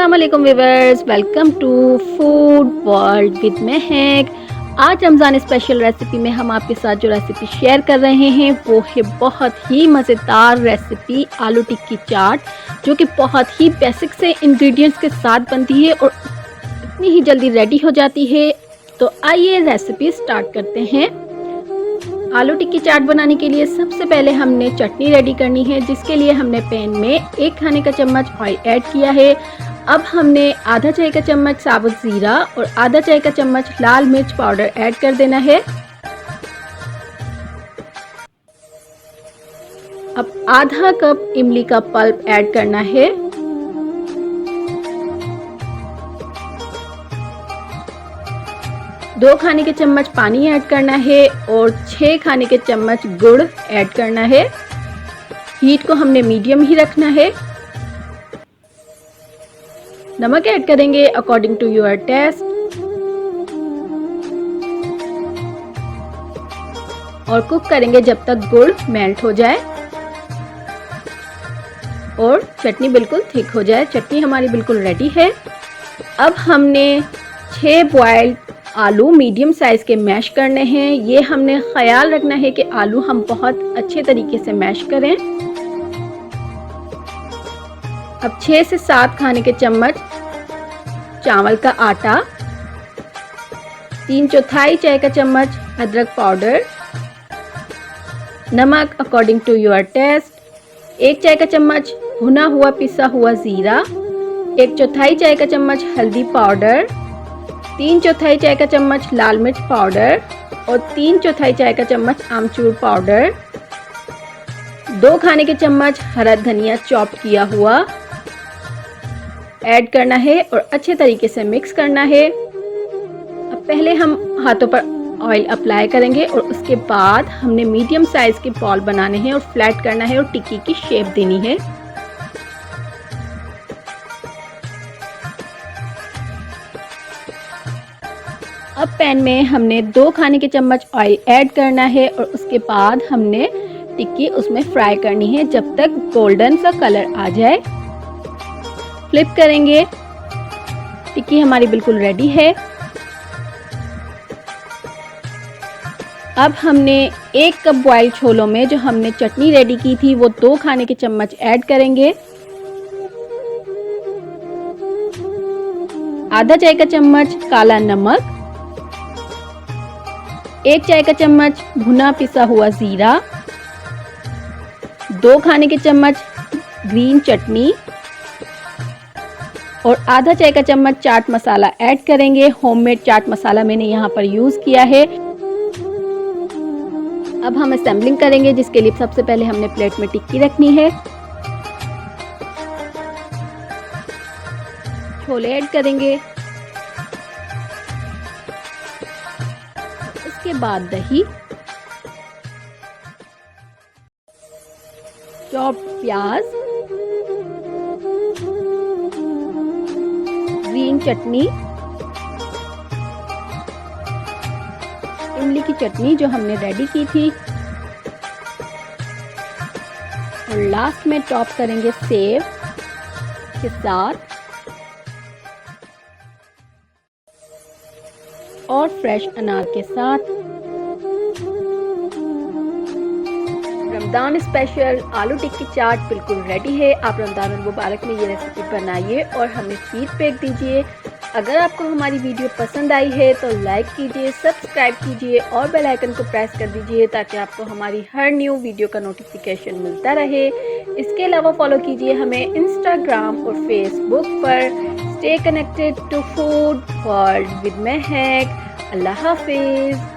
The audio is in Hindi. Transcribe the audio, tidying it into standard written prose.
अस्सलाम वालेकुम viewers, welcome to food world with Mahak. आज रमज़ान स्पेशल रेसिपी में हम आपके साथ जो रेसिपी शेयर कर रहे हैं वो है बहुत ही मज़ेदार रेसिपी आलू टिक्की चाट, जो कि बहुत ही बेसिक से इंग्रेडिएंट्स के साथ बनती है और इतनी ही जल्दी रेडी हो जाती है। तो आइए रेसिपी स्टार्ट करते हैं। आलू टिक्की चाट बनाने के लिए सबसे पहले हमने चटनी रेडी करनी है, जिसके लिए हमने पैन में 1 खाने का चम्मच ऑयल ऐड किया है। अब हमने आधा चाय का चम्मच साबुत ज़ीरा और आधा चाय का चम्मच लाल मिर्च पाउडर ऐड कर देना है। अब आधा कप इमली का पल्प ऐड करना है। दो खाने के चम्मच पानी ऐड करना है और 6 खाने के चम्मच गुड़ ऐड करना है। हीट को हमने मीडियम ही रखना है। नमक ऐड करेंगे अकॉर्डिंग टू योर टेस्ट और कुक करेंगे जब तक गुड़ मेल्ट हो जाए और चटनी बिल्कुल थिक हो जाए। चटनी हमारी बिल्कुल रेडी है। अब हमने 6 बॉइल्ड आलू मीडियम साइज के मैश करने हैं। ये हमने ख्याल रखना है कि आलू हम बहुत अच्छे तरीके से मैश करें। अब 6 से 7 खाने के चम्मच चावल का आटा, 3/4 चाय का चम्मच अदरक पाउडर, नमक अकॉर्डिंग टू योर टेस्ट, 1 चाय का चम्मच भुना हुआ पिसा हुआ ज़ीरा, 1/4 चाय का चम्मच हल्दी पाउडर, 3/4 चाय का चम्मच लाल मिर्च पाउडर और 3/4 चाय का चम्मच आमचूर पाउडर, 2 खाने के चम्मच हरा धनिया चॉप किया हुआ ऐड करना है और अच्छे तरीके से मिक्स करना है। अब पहले हम हाथों पर ऑयल अप्लाई करेंगे और उसके बाद हमने मीडियम साइज के बॉल बनाने हैं और फ्लैट करना है और टिक्की की शेप देनी है। अब पैन में हमने 2 खाने के चम्मच ऑयल ऐड करना है और उसके बाद हमने टिक्की उसमें फ्राई करनी है जब तक गोल्डन सा कलर आ जाए। फ्लिप करेंगे। टिक्की हमारी बिल्कुल रेडी है। अब हमने 1 कप बॉइल्ड छोलों में जो हमने चटनी रेडी की थी वो 2 खाने के चम्मच ऐड करेंगे। आधा चाय का चम्मच काला नमक, 1 चाय का चम्मच भुना पिसा हुआ ज़ीरा, 2 खाने के चम्मच ग्रीन चटनी और आधा चाय का चम्मच चाट मसाला ऐड करेंगे। होममेड चाट मसाला मैंने यहाँ पर यूज़ किया है। अब हम असेंबलिंग करेंगे, जिसके लिए सबसे पहले हमने प्लेट में टिक्की रखनी है। छोले ऐड करेंगे, उसके बाद दही, चॉप्ड प्याज, ग्रीन चटनी, इमली की चटनी जो हमने रेडी की थी और लास्ट में टॉप करेंगे सेव के साथ और फ्रेश अनार के साथ। रमज़ान स्पेशल आलू टिक्की चाट बिल्कुल रेडी है। आप रमज़ान मुबारक में ये रेसिपी बनाइए और हमें फीडबैक दीजिए। अगर आपको हमारी वीडियो पसंद आई है तो लाइक कीजिए, सब्सक्राइब कीजिए और बेल आइकन को प्रेस कर दीजिए ताकि आपको हमारी हर न्यू वीडियो का नोटिफिकेशन मिलता रहे। इसके अलावा फॉलो कीजिए हमें इंस्टाग्राम और फेसबुक पर। Stay connected to food world with Mahak. अल्लाह हाफिज़।